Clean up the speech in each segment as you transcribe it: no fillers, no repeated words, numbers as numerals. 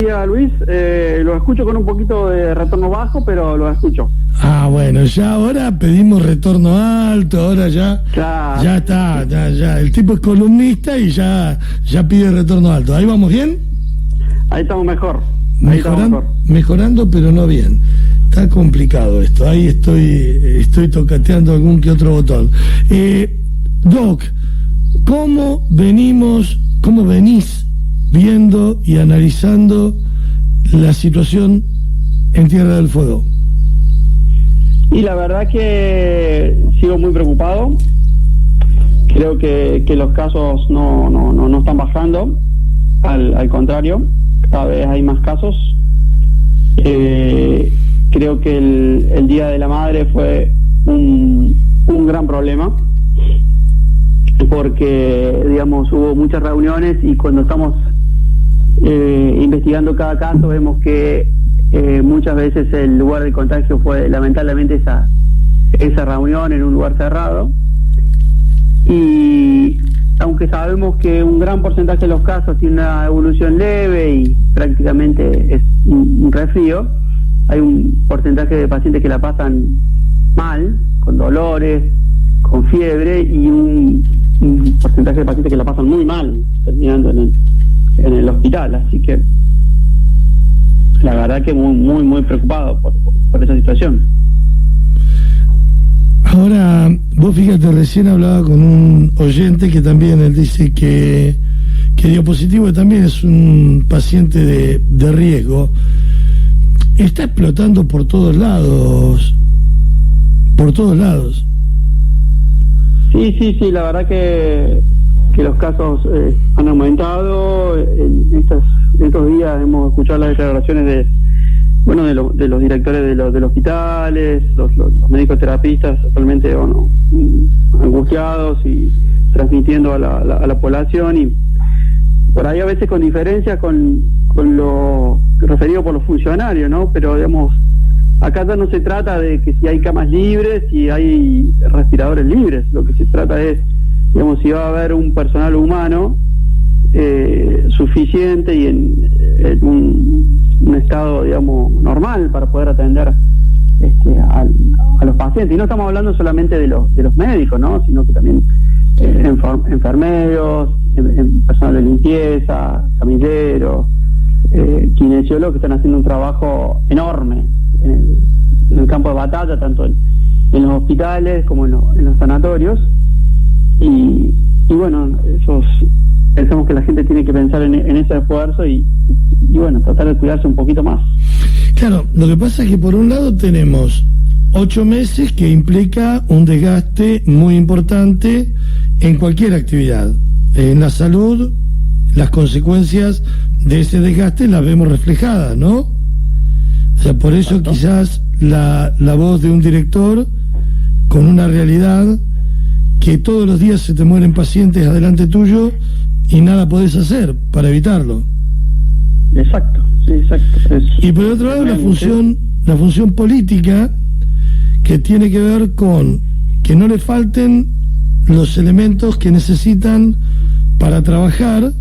Luis, lo escucho con un poquito de retorno bajo, pero lo escucho. Bueno, ya ahora pedimos retorno alto, ahora ya está, ya. El tipo es columnista y ya pide retorno alto. ¿Ahí vamos bien? Ahí estamos mejor. Mejorando, pero no bien. Está complicado esto. Ahí estoy tocateando algún que otro botón. Doc, ¿cómo venís viendo y analizando la situación en Tierra del Fuego? Y la verdad que sigo muy preocupado. Creo que los casos no están bajando, al contrario, cada vez hay más casos. Creo que el Día de la Madre fue un gran problema, porque digamos hubo muchas reuniones y cuando estamos investigando cada caso vemos que muchas veces el lugar de contagio fue lamentablemente esa reunión en un lugar cerrado, y aunque sabemos que un gran porcentaje de los casos tiene una evolución leve y prácticamente es un resfrío, hay un porcentaje de pacientes que la pasan mal, con dolores, con fiebre, y un porcentaje de pacientes que la pasan muy mal, terminando en el hospital. Así que la verdad que muy preocupado por esa situación. Ahora, vos fíjate, recién hablaba con un oyente que también él dice que dio positivo, que también es un paciente de riesgo. Está explotando por todos lados. Sí, la verdad que los casos han aumentado. En estos días hemos escuchado las declaraciones de los directores de los hospitales, los médicos terapistas totalmente angustiados y transmitiendo a la población, y por ahí a veces con diferencia con lo referido por los funcionarios, ¿no? Pero digamos, acá ya no se trata de que si hay camas libres, si hay respiradores libres. Lo que se trata es, digamos, si va a haber un personal humano suficiente y en un estado, digamos, normal para poder atender a los pacientes. Y no estamos hablando solamente de los médicos, ¿no? Sino que también enfermeros, personal de limpieza, camilleros, kinesiólogos, que están haciendo un trabajo enorme en el campo de batalla, tanto en los hospitales como en los sanatorios. Y bueno, pensamos que la gente tiene que pensar en ese esfuerzo y bueno, tratar de cuidarse un poquito más. Claro, lo que pasa es que por un lado tenemos 8 meses que implica un desgaste muy importante en cualquier actividad. En la salud, las consecuencias de ese desgaste las vemos reflejadas, ¿no? O sea, por eso quizás la voz de un director con una realidad que todos los días se te mueren pacientes adelante tuyo y nada podés hacer para evitarlo. Exacto. Y por otro lado la función política, que tiene que ver con que no le falten los elementos que necesitan para trabajar,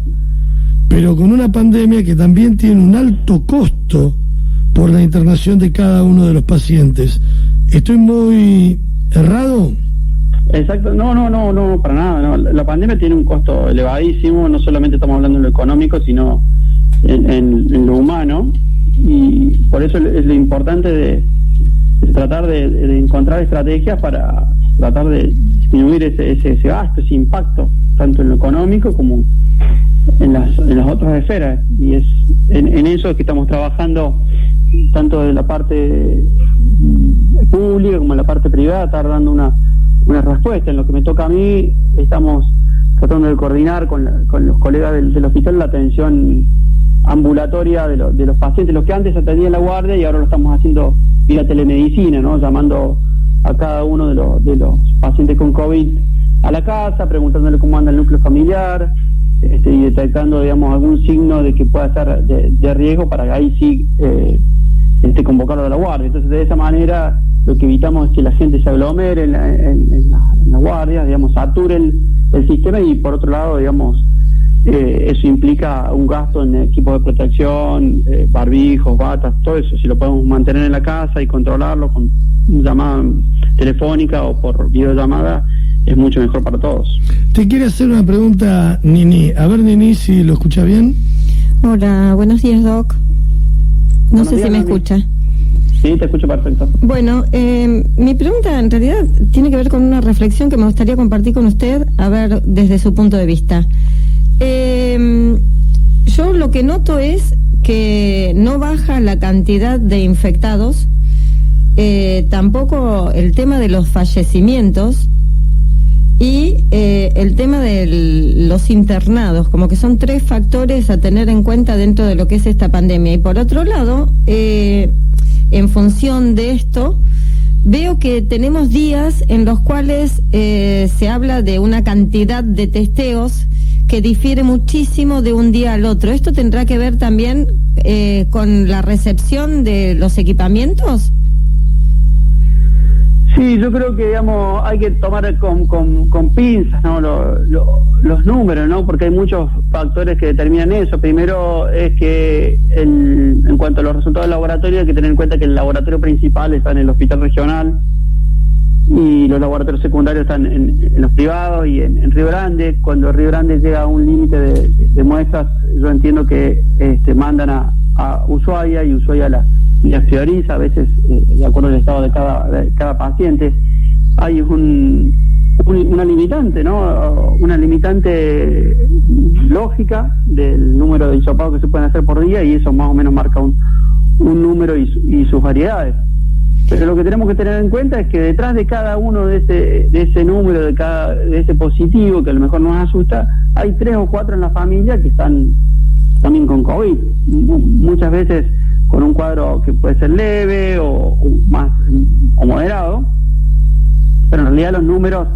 pero con una pandemia que también tiene un alto costo por la internación de cada uno de los pacientes. ¿Estoy muy errado? Exacto, no, para nada, no. La pandemia tiene un costo elevadísimo, no solamente estamos hablando en lo económico, sino en lo humano, y por eso es lo importante de tratar de encontrar estrategias para tratar de disminuir ese gasto, ese impacto, tanto en lo económico como en las otras esferas. Y es en eso que estamos trabajando, tanto de la parte pública como en la parte privada, estar dando una respuesta. En lo que me toca a mí, estamos tratando de coordinar con los colegas del hospital la atención ambulatoria de los pacientes, los que antes atendían la guardia, y ahora lo estamos haciendo vía telemedicina, ¿no? Llamando a cada uno de los pacientes con COVID a la casa, preguntándole cómo anda el núcleo familiar, y detectando, digamos, algún signo de que pueda ser de riesgo, para que ahí sí convocarlo a la guardia. Entonces, de esa manera, lo que evitamos es que la gente se aglomere en la guardia, digamos, sature el sistema, y por otro lado, digamos, eso implica un gasto en equipos de protección, barbijos, batas, todo eso. Si lo podemos mantener en la casa y controlarlo con llamada telefónica o por videollamada, es mucho mejor para todos. Te quiere hacer una pregunta, Nini. A ver, Nini, si lo escucha bien. Hola, buenos días, Doc. No sé si me escucha. Sí, te escucho perfecto. Bueno, mi pregunta en realidad tiene que ver con una reflexión que me gustaría compartir con usted, a ver, desde su punto de vista. Yo lo que noto es que no baja la cantidad de infectados, tampoco el tema de los fallecimientos y el tema de los internados, como que son 3 factores a tener en cuenta dentro de lo que es esta pandemia. Y por otro lado, en función de esto, veo que tenemos días en los cuales se habla de una cantidad de testeos que difiere muchísimo de un día al otro. ¿Esto tendrá que ver también con la recepción de los equipamientos? Sí, yo creo que, digamos, hay que tomar con pinzas, ¿no? Los números, ¿no? Porque hay muchos factores que determinan eso. Primero es que en cuanto a los resultados del laboratorio, hay que tener en cuenta que el laboratorio principal está en el hospital regional y los laboratorios secundarios están en los privados y en Río Grande. Cuando Río Grande llega a un límite de muestras, yo entiendo que mandan a Ushuaia y Ushuaia las prioriza, a veces de acuerdo al estado de cada paciente. Hay una limitante, ¿no? Una limitante lógica del número de hisopados que se pueden hacer por día, y eso más o menos marca un número y sus variedades. Pero lo que tenemos que tener en cuenta es que detrás de cada uno de ese número, de ese positivo que a lo mejor nos asusta, hay 3 o 4 en la familia que están también con COVID, muchas veces con un cuadro que puede ser leve o más o moderado, pero en realidad los números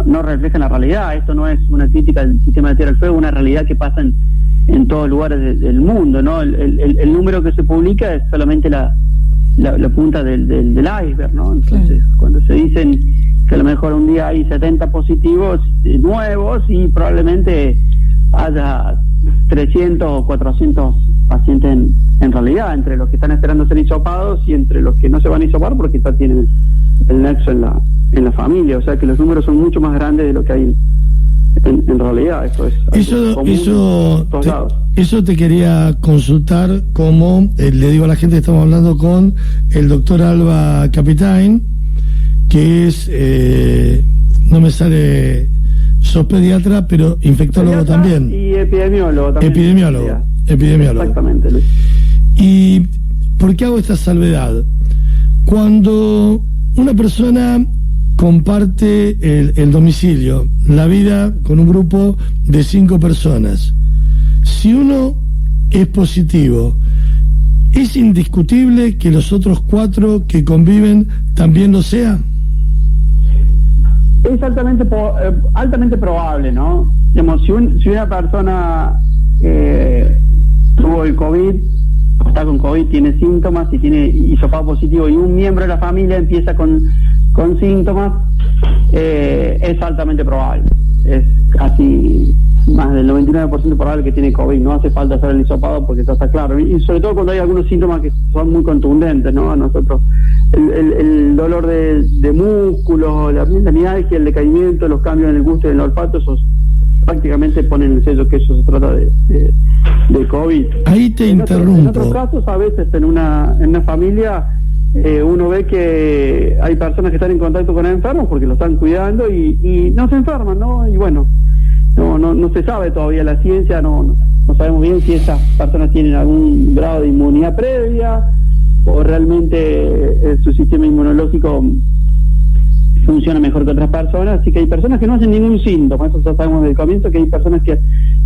no reflejan la realidad. Esto no es una crítica del sistema de Tierra del Fuego, una realidad que pasa en todos lugares del mundo, ¿no? El número que se publica es solamente la punta del iceberg, ¿no? Entonces, cuando se dicen que a lo mejor un día hay 70 positivos nuevos y probablemente haya 300 o 400 pacientes en realidad, entre los que están esperando ser hisopados y entre los que no se van a hisopar porque ya tienen el nexo en la familia. O sea que los números son mucho más grandes de lo que hay en realidad. Eso te quería consultar, como le digo a la gente que estamos hablando con el doctor Alba Capitán, que es, no me sale, sos pediatra, pero infectólogo también. Y epidemiólogo también. Epidemiólogo. Exactamente, Luis. ¿Y por qué hago esta salvedad? Cuando una persona comparte el domicilio, la vida con un grupo de 5 personas, si uno es positivo, ¿es indiscutible que los otros 4 que conviven también lo sean? Es altamente probable, ¿no? Digamos, si una persona tuvo el COVID, está con COVID, tiene síntomas y tiene hisopado positivo, y un miembro de la familia empieza con síntomas, es altamente probable. Es casi más del 99% probable que tiene COVID. No hace falta hacer el hisopado porque eso está claro. Y sobre todo cuando hay algunos síntomas que son muy contundentes, ¿no? A nosotros, el dolor de músculos, la mialgia, el decaimiento, los cambios en el gusto y en el olfato, esos prácticamente ponen el sello que eso se trata de COVID. Ahí te interrumpo. En otros casos, a veces en una familia, uno ve que hay personas que están en contacto con enfermos porque lo están cuidando y no se enferman, ¿no? Y bueno, no se sabe todavía, la ciencia no sabemos bien si esas personas tienen algún grado de inmunidad previa o realmente su sistema inmunológico funciona mejor que otras personas. Así que hay personas que no hacen ningún síntoma, eso ya sabemos desde el comienzo, que hay personas que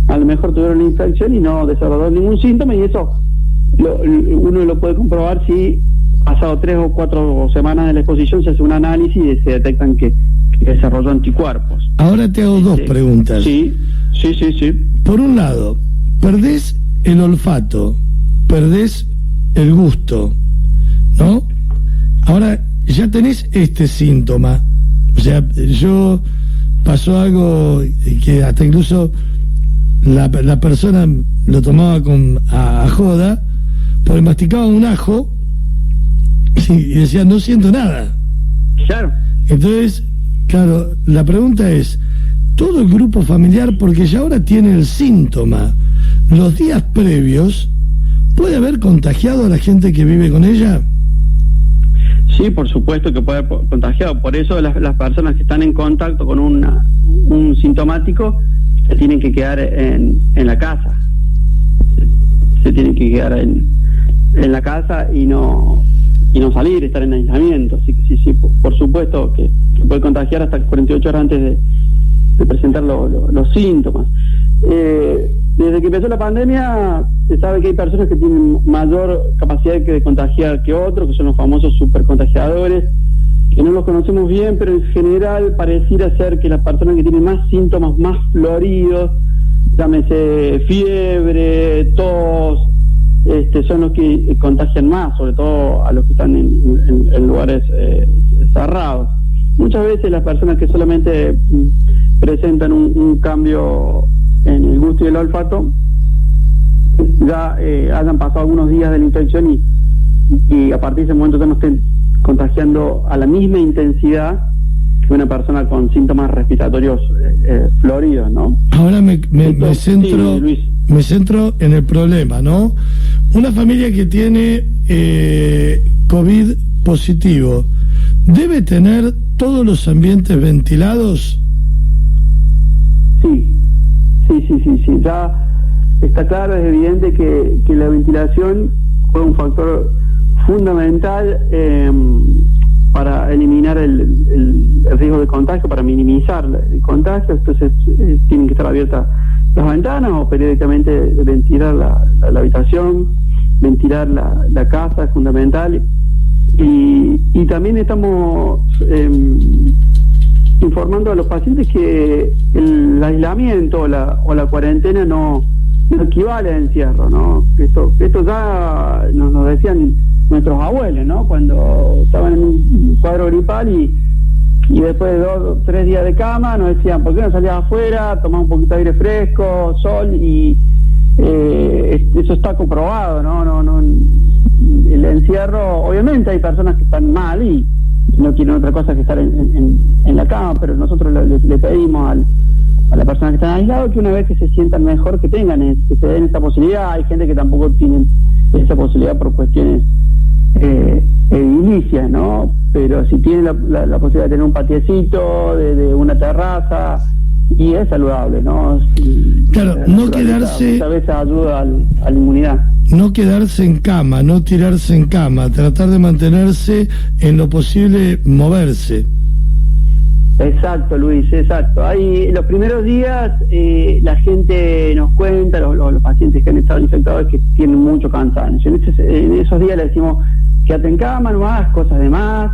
a lo mejor tuvieron una infección y no desarrollaron ningún síntoma, y eso uno lo puede comprobar si pasado 3 o 4 semanas de la exposición se hace un análisis y se detectan que desarrolló anticuerpos. Ahora te hago 2 preguntas. Sí. Por un lado, perdés el olfato, perdés el gusto, ¿no? Ahora ya tenés este síntoma. O sea, pasó algo que hasta incluso la persona lo tomaba a joda, porque masticaba un ajo y decía, no siento nada. Claro. Entonces, claro, la pregunta es, todo el grupo familiar, porque ya ahora tiene el síntoma, los días previos, ¿puede haber contagiado a la gente que vive con ella? Sí, por supuesto que puede haber contagiado. Por eso las personas que están en contacto con un sintomático se tienen que quedar en la casa. Se tienen que quedar en la casa y no salir, estar en aislamiento. Así que sí, por supuesto que puede contagiar hasta 48 horas antes de presentar los síntomas. Desde que empezó la pandemia se sabe que hay personas que tienen mayor capacidad de contagiar que otros, que son los famosos supercontagiadores, que no los conocemos bien, pero en general pareciera ser que las personas que tienen más síntomas más floridos, llámese fiebre, tos, son los que contagian más, sobre todo a los que están en lugares cerrados. Muchas veces las personas que solamente presentan un cambio en el gusto y el olfato ya hayan pasado algunos días de la infección y a partir de ese momento ya no estén contagiando a la misma intensidad que una persona con síntomas respiratorios floridos, ¿no? Ahora me centro, sí, me centro en el problema, ¿no? Una familia que tiene COVID positivo, ¿debe tener todos los ambientes ventilados? Sí. Ya está claro, es evidente que la ventilación fue un factor fundamental para eliminar el riesgo de contagio, para minimizar el contagio. Entonces tienen que estar abiertas las ventanas o periódicamente ventilar la habitación, ventilar la casa, es fundamental. Y también estamos informando a los pacientes que el aislamiento o la cuarentena no equivale a encierro, ¿no? Esto ya nos decían nuestros abuelos, ¿no? Cuando estaban en un cuadro gripal y después de 2 o 3 días de cama nos decían, ¿por qué no salías afuera? Tomás un poquito de aire fresco, sol, y eso está comprobado, ¿no? El encierro, obviamente hay personas que están mal y no quieren otra cosa que estar en la cama, pero nosotros le pedimos a las personas que están aisladas que una vez que se sientan mejor, que se den esta posibilidad. Hay gente que tampoco tiene esa posibilidad por cuestiones edilicias, ¿no? Pero si tienen la posibilidad de tener un patiecito, de una terraza, y es saludable, ¿no? Claro, no quedarse... Muchas veces ayuda a la inmunidad. No quedarse en cama, no tirarse en cama, tratar de mantenerse en lo posible, moverse. Exacto, Luis, exacto. Ahí los primeros días la gente nos cuenta, los pacientes que han estado infectados, que tienen mucho cansancio. En esos días le decimos, quédate en cama, no hagas cosas de más,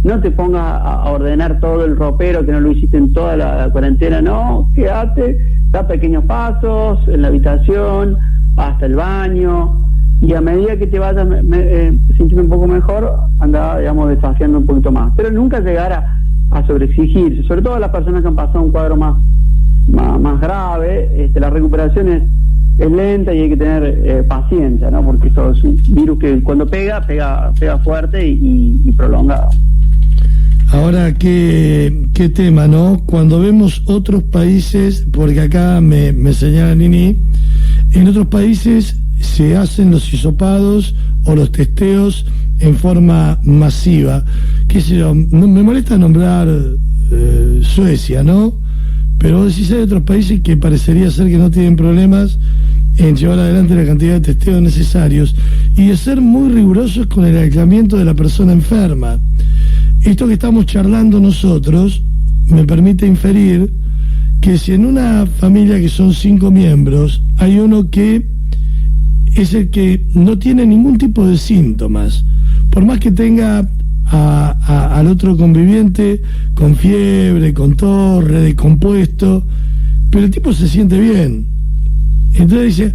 no te pongas a ordenar todo el ropero que no lo hiciste en toda la cuarentena, no, quédate, da pequeños pasos en la habitación, hasta el baño, y a medida que te vayas sintiendo un poco mejor, anda, digamos, desafiando un poquito más. Pero nunca llegar a sobreexigirse, sobre todo las personas que han pasado un cuadro más grave. La recuperación es lenta y hay que tener paciencia, ¿no? Porque esto es un virus que cuando pega fuerte y prolongado. Ahora, qué tema, ¿no? Cuando vemos otros países, porque acá me señala Nini, en otros países se hacen los hisopados o los testeos en forma masiva. Qué sé yo, no me molesta nombrar Suecia, ¿no? Pero vos decís, hay otros países que parecería ser que no tienen problemas en llevar adelante la cantidad de testeos necesarios y de ser muy rigurosos con el aislamiento de la persona enferma. Esto que estamos charlando nosotros me permite inferir que si en una familia que son 5 miembros hay uno que es el que no tiene ningún tipo de síntomas, por más que tenga al otro conviviente con fiebre, con tos, descompuesto, pero el tipo se siente bien, entonces dice,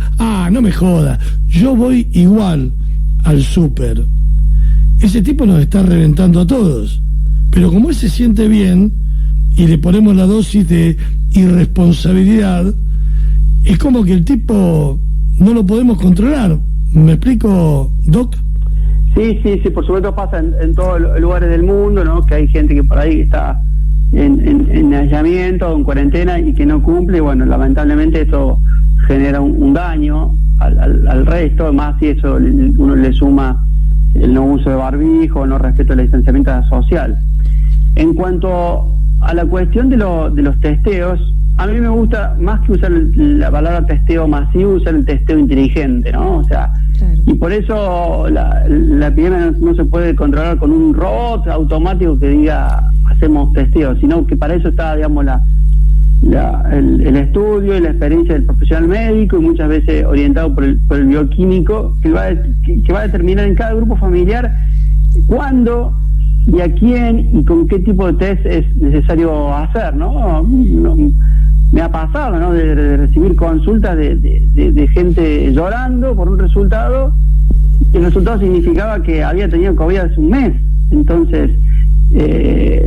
no me joda, yo voy igual al súper. Ese tipo nos está reventando a todos, pero como él se siente bien y le ponemos la dosis de irresponsabilidad, es como que el tipo no lo podemos controlar. ¿Me explico, Doc? Sí, por supuesto pasa en todos los lugares del mundo, ¿no? Que hay gente que por ahí está en aislamiento o en cuarentena y que no cumple. Bueno, lamentablemente eso genera un daño al resto, más si eso uno le suma el no uso de barbijo, no respeto del distanciamiento social. En cuanto a la cuestión de los testeos, a mí me gusta, más que usar la palabra testeo masivo, usar el testeo inteligente, ¿no? O sea, claro. Y por eso la epidemia no se puede controlar con un robot automático que diga hacemos testeo, sino que para eso está, digamos, el estudio y la experiencia del profesional médico, y muchas veces orientado por el bioquímico, que va a determinar en cada grupo familiar cuándo y a quién y con qué tipo de test es necesario hacer, ¿no? Me ha pasado, ¿no?, de recibir consultas de gente llorando por un resultado, y el resultado significaba que había tenido COVID hace un mes. Entonces,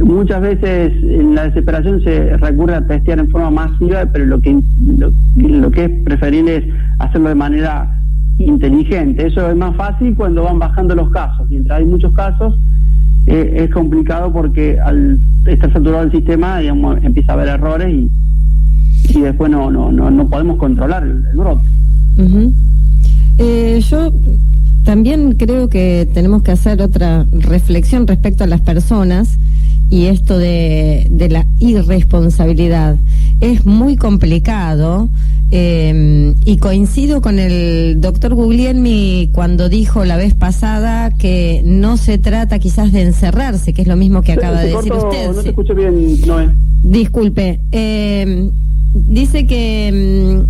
muchas veces en la desesperación se recurre a testear en forma masiva, pero lo que es preferible es hacerlo de manera inteligente. Eso es más fácil cuando van bajando los casos. Mientras hay muchos casos, es complicado porque al estar saturado el sistema, digamos, empieza a haber errores y después no podemos controlar el brote. Uh-huh. Yo también creo que tenemos que hacer otra reflexión respecto a las personas y esto de la irresponsabilidad. Es muy complicado, y coincido con el doctor Guglielmi cuando dijo la vez pasada que no se trata quizás de encerrarse, que es lo mismo que acaba de decir usted. No te escucho bien, Noé. Disculpe. Dice que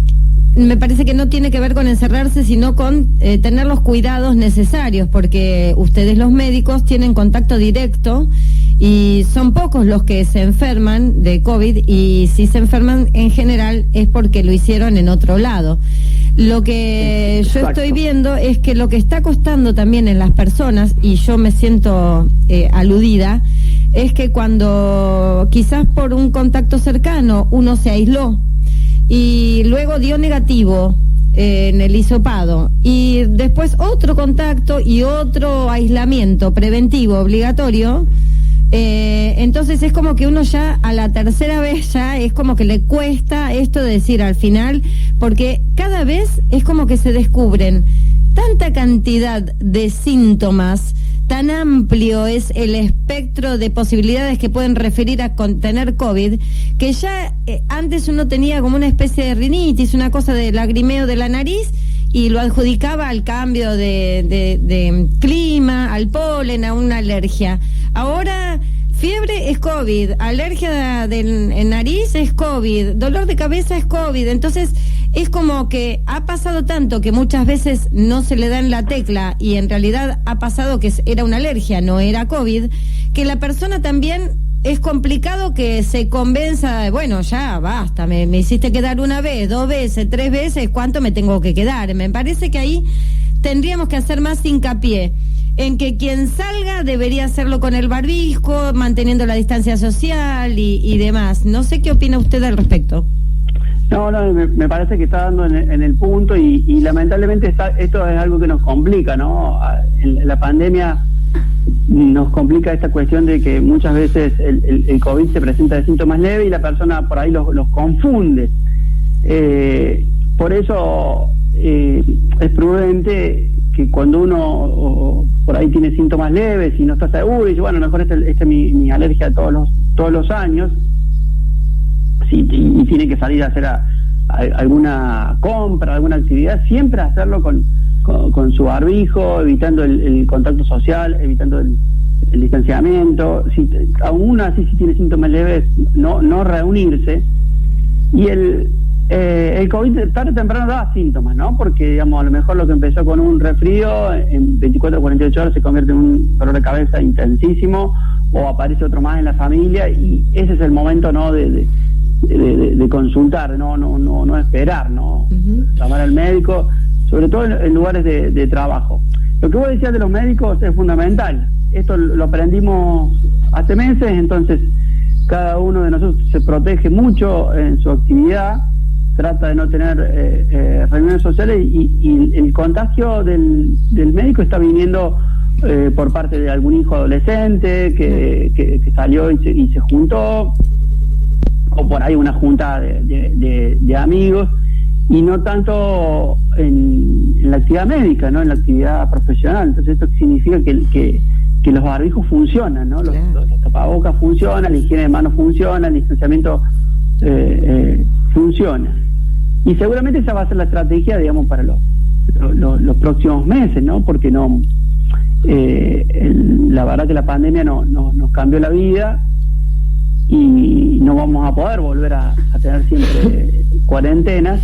me parece que no tiene que ver con encerrarse, sino con tener los cuidados necesarios, porque ustedes los médicos tienen contacto directo y son pocos los que se enferman de COVID, y si se enferman en general es porque lo hicieron en otro lado. Lo que yo estoy viendo es que lo que está costando también en las personas, y yo me siento aludida, es que cuando quizás por un contacto cercano uno se aisló y luego dio negativo en el hisopado, y después otro contacto y otro aislamiento preventivo obligatorio, entonces es como que uno ya a la tercera vez ya es como que le cuesta esto de decir al final, porque cada vez es como que se descubren tanta cantidad de síntomas, tan amplio es el espectro de posibilidades que pueden referir a tener COVID, que ya antes uno tenía como una especie de rinitis, una cosa de lagrimeo de la nariz, y lo adjudicaba al cambio de clima, al polen, a una alergia. Ahora, fiebre es COVID, alergia en nariz es COVID, dolor de cabeza es COVID. Entonces, es como que ha pasado tanto que muchas veces no se le da en la tecla, y en realidad ha pasado que era una alergia, no era COVID, que la persona también es complicado que se convenza de, bueno, ya basta, me hiciste quedar una vez, 2 veces, 3 veces, ¿cuánto me tengo que quedar? Me parece que ahí tendríamos que hacer más hincapié en que quien salga debería hacerlo con el barbijo, manteniendo la distancia social y demás. No sé qué opina usted al respecto. No, me parece que está dando en el punto, y lamentablemente esto es algo que nos complica, ¿no? La pandemia nos complica esta cuestión de que muchas veces el COVID se presenta de síntomas leves y la persona por ahí los confunde. Por eso es prudente que cuando uno por ahí tiene síntomas leves y no está seguro y dice, bueno, mejor esta es mi alergia todos los años, y tiene que salir a hacer alguna compra, alguna actividad, siempre hacerlo con su barbijo, evitando el contacto social, evitando el distanciamiento. Aún así, si tiene síntomas leves, no reunirse. Y el COVID tarde o temprano da síntomas, ¿no? Porque, digamos, a lo mejor lo que empezó con un resfrío, en 24 o 48 horas se convierte en un dolor de cabeza intensísimo, o aparece otro más en la familia, y ese es el momento, ¿no?, de consultar, no esperar, ¿no? Uh-huh. Llamar al médico, sobre todo en lugares de trabajo. Lo que vos decías de los médicos es fundamental. Esto lo aprendimos hace meses, entonces cada uno de nosotros se protege mucho en su actividad, trata de no tener reuniones sociales y el contagio del médico está viniendo por parte de algún hijo adolescente que salió y se juntó, o por ahí una junta de amigos, y no tanto en la actividad médica, ¿no? En la actividad profesional. Entonces esto significa que los barbijos funcionan, ¿no? Los tapabocas funcionan, la higiene de manos funciona, el distanciamiento funciona. Y seguramente esa va a ser la estrategia, digamos, para los próximos meses, ¿no? Porque la verdad que la pandemia nos cambió la vida y no vamos a poder volver a tener siempre cuarentenas,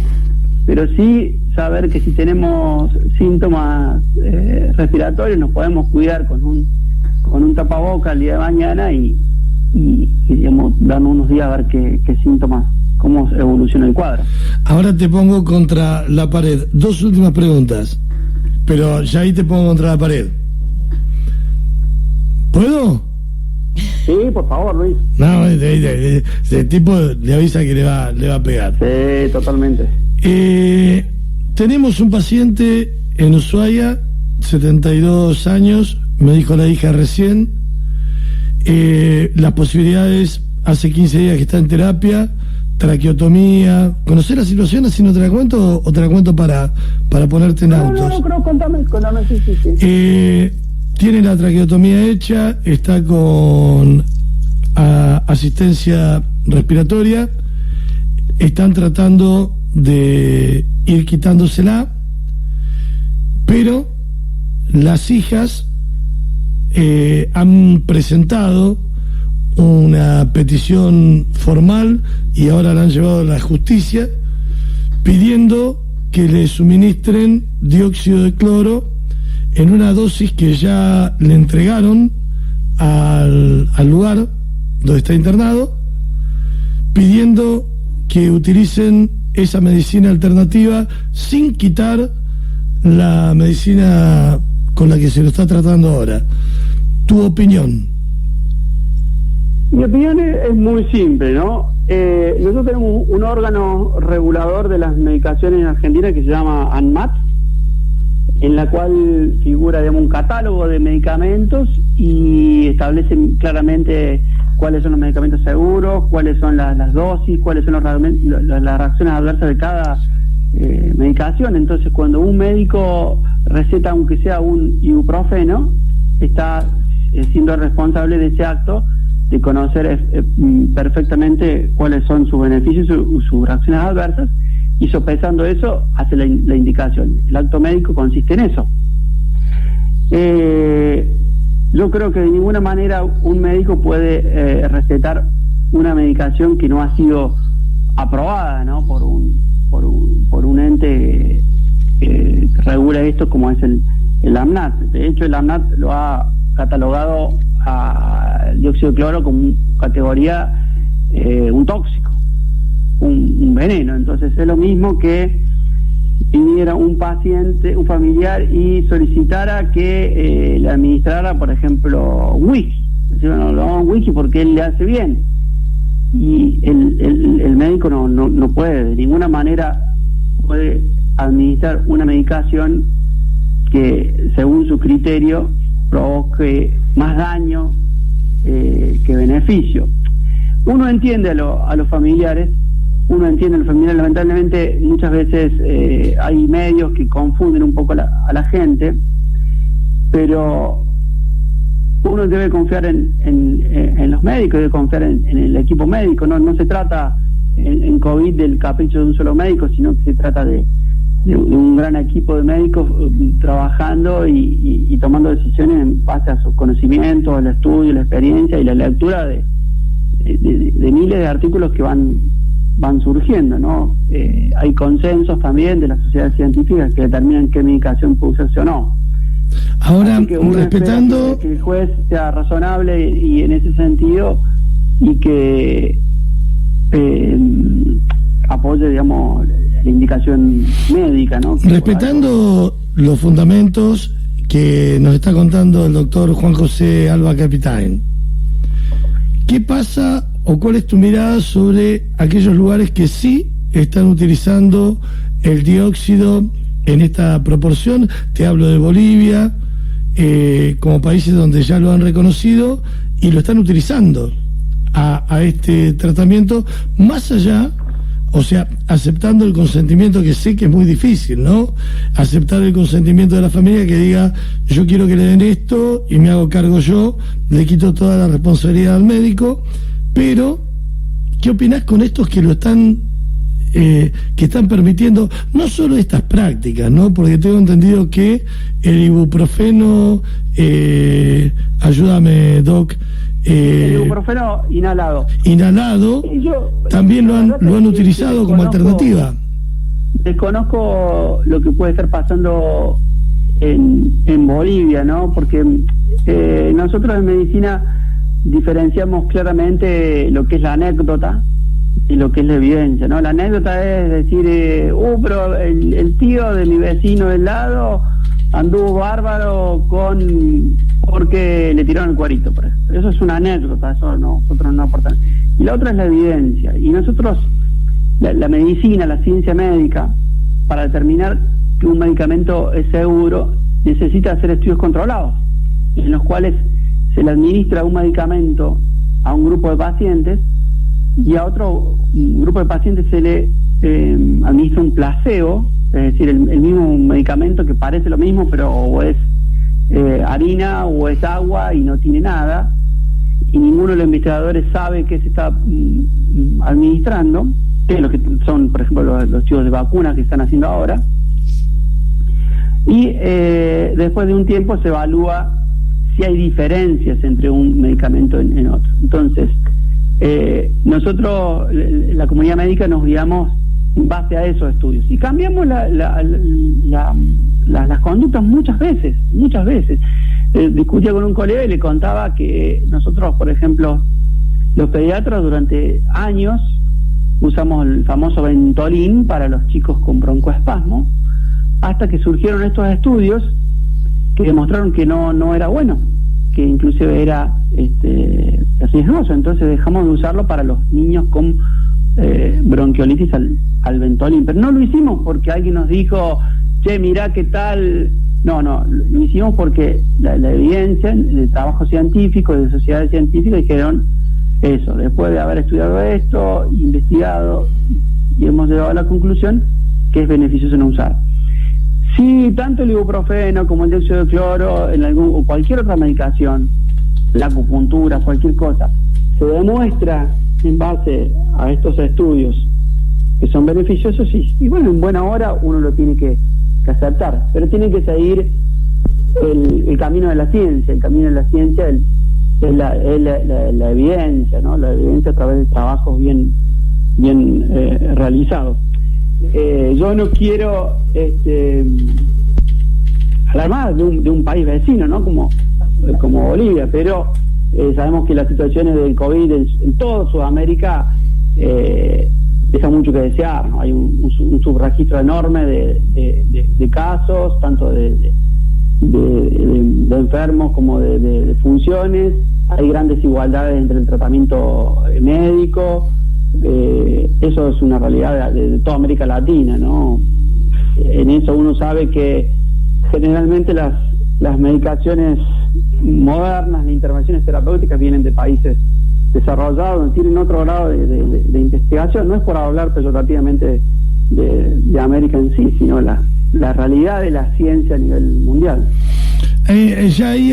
pero sí saber que si tenemos síntomas respiratorios nos podemos cuidar con un tapaboca el día de mañana y digamos, darnos unos días a ver qué síntomas, cómo evoluciona el cuadro. Ahora te pongo contra la pared. 2 últimas preguntas, pero ya ahí te pongo contra la pared. ¿Puedo? Sí, por favor, Luis. No, ese tipo le avisa que le va a pegar. Sí, totalmente. Tenemos un paciente en Ushuaia, 72 años, me dijo la hija recién. Las posibilidades, hace 15 días que está en terapia, traqueotomía. ¿Conocés la situación? ¿Así no te la cuento o te la cuento para ponerte en autos? No, creo, contame, sí. Tiene la traqueotomía hecha, está con asistencia respiratoria, están tratando de ir quitándosela, pero las hijas han presentado una petición formal y ahora la han llevado a la justicia pidiendo que le suministren dióxido de cloro en una dosis que ya le entregaron al lugar donde está internado, pidiendo que utilicen esa medicina alternativa sin quitar la medicina con la que se lo está tratando ahora. ¿Tu opinión? Mi opinión es muy simple, ¿no? Nosotros tenemos un órgano regulador de las medicaciones en Argentina que se llama ANMAT, en la cual figura, digamos, un catálogo de medicamentos y establece claramente cuáles son los medicamentos seguros, cuáles son las dosis, cuáles son las reacciones adversas de cada medicación. Entonces, cuando un médico receta, aunque sea un ibuprofeno, está siendo responsable de ese acto de conocer perfectamente cuáles son sus beneficios y sus reacciones adversas, y sopesando eso hace la indicación. El acto médico consiste en eso. Yo creo que de ninguna manera un médico puede recetar una medicación que no ha sido aprobada, ¿no? por un ente que regula esto, como es el ANMAT. De hecho, el ANMAT lo ha catalogado al dióxido de cloro como categoría un tóxico, un veneno. Entonces es lo mismo que viniera un paciente, un familiar, y solicitara que le administrara, por ejemplo, whisky. Bueno, lo damos whisky porque él le hace bien, y el médico no puede, de ninguna manera puede administrar una medicación que según su criterio provoque más daño que beneficio. Uno entiende a los familiares, lamentablemente muchas veces hay medios que confunden un poco a la gente, pero uno debe confiar en los médicos, debe confiar en el equipo médico. No se trata en COVID del capricho de un solo médico, sino que se trata de un gran equipo de médicos trabajando y tomando decisiones en base a sus conocimientos, el estudio, la experiencia y la lectura de miles de artículos que van surgiendo, ¿no? Hay consensos también de las sociedades científicas que determinan qué medicación puede usarse o no. Ahora, respetando que el juez sea razonable y en ese sentido, y que apoye, digamos, la indicación médica, ¿no? Respetando los fundamentos que nos está contando el doctor Juan José Alba Capitán, ¿qué pasa o cuál es tu mirada sobre aquellos lugares que sí están utilizando el dióxido en esta proporción. Te hablo de Bolivia, como países donde ya lo han reconocido y lo están utilizando a este tratamiento, más allá, o sea, aceptando el consentimiento, que sé que es muy difícil, ¿no? Aceptar el consentimiento de la familia que diga, yo quiero que le den esto y me hago cargo yo, le quito toda la responsabilidad al médico. Pero, ¿qué opinás con estos que lo están que están permitiendo no solo estas prácticas, ¿no? Porque tengo entendido que el ibuprofeno, ayúdame, Doc, el ibuprofeno inhalado, también lo han utilizado como alternativa. Desconozco lo que puede estar pasando en Bolivia, ¿no? Porque nosotros en medicina diferenciamos claramente lo que es la anécdota y lo que es la evidencia, ¿no? La anécdota es decir, pero el tío de mi vecino del lado anduvo bárbaro porque le tiraron el cuarito, por ejemplo. Eso es una anécdota, eso nosotros no aportamos. Y la otra es la evidencia. Y nosotros, la medicina, la ciencia médica, para determinar que un medicamento es seguro, necesita hacer estudios controlados, en los cuales se le administra un medicamento a un grupo de pacientes y a otro grupo de pacientes se le administra un placebo, es decir, el mismo medicamento que parece lo mismo, pero o es harina o es agua y no tiene nada, y ninguno de los investigadores sabe qué se está administrando, que es lo que son, por ejemplo, los chicos de vacunas que están haciendo ahora, y después de un tiempo se evalúa si hay diferencias entre un medicamento en otro. Entonces, nosotros, la comunidad médica, nos guiamos en base a esos estudios y cambiamos las conductas muchas veces. Discutía con un colega y le contaba que nosotros, por ejemplo, los pediatras durante años usamos el famoso Ventolin para los chicos con broncoespasmo, hasta que surgieron estos estudios que demostraron que no era bueno, que inclusive era riesgoso. Entonces dejamos de usarlo para los niños con bronquiolitis al Ventolin. Pero no lo hicimos porque alguien nos dijo, che, mirá qué tal. No, lo hicimos porque la evidencia, el trabajo científico, de sociedades científicas, dijeron eso. Después de haber estudiado esto, investigado, y hemos llegado a la conclusión que es beneficioso no usar. Si tanto el ibuprofeno como el dióxido de cloro, o cualquier otra medicación, la acupuntura, cualquier cosa, se demuestra en base a estos estudios que son beneficiosos, y bueno, en buena hora uno lo tiene que aceptar, pero tiene que seguir el camino de la ciencia. El camino de la ciencia es la evidencia, ¿no? La evidencia a través de trabajos bien realizados. Yo no quiero alarmar de un país vecino, ¿no? Como Bolivia, pero sabemos que las situaciones del COVID en toda Sudamérica deja mucho que desear, ¿no? Hay un subregistro enorme de casos, tanto de enfermos como de funciones. Hay grandes desigualdades entre el tratamiento médico. Eso es una realidad de toda América Latina, ¿no? En eso uno sabe que generalmente las medicaciones modernas, las intervenciones terapéuticas vienen de países desarrollados, donde tienen otro grado de investigación. No es por hablar peyorativamente de América en sí, sino la realidad de la ciencia a nivel mundial. Ya ahí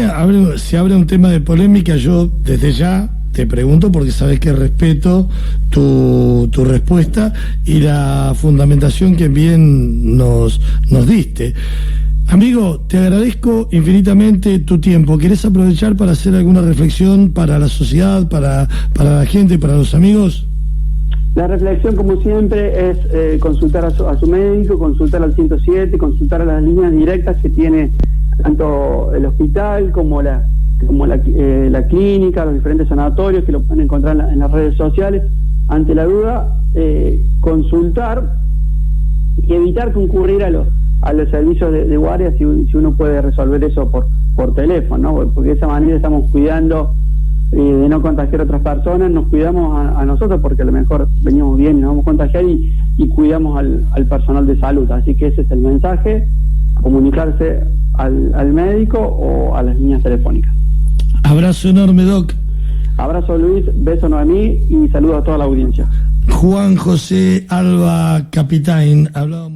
se abre un tema de polémica. Yo desde ya te pregunto, porque sabes que respeto tu respuesta y la fundamentación que bien nos diste. Amigo, te agradezco infinitamente tu tiempo. ¿Querés aprovechar para hacer alguna reflexión para la sociedad, para la gente, para los amigos? La reflexión, como siempre, es consultar a su médico, consultar al 107, consultar a las líneas directas que tiene tanto el hospital como la clínica, los diferentes sanatorios, que lo pueden encontrar en las redes sociales. Ante la duda, consultar y evitar concurrir a los servicios de guardia si uno puede resolver eso por teléfono, ¿no? Porque de esa manera estamos cuidando de no contagiar a otras personas, nos cuidamos a nosotros porque a lo mejor venimos bien y nos vamos a contagiar y cuidamos al personal de salud. Así que ese es el mensaje, comunicarse al médico o a las líneas telefónicas. Abrazo enorme, Doc. Abrazo, Luis, beso Noemí y saludo a toda la audiencia. Juan José Alba Capitaine, hablamos.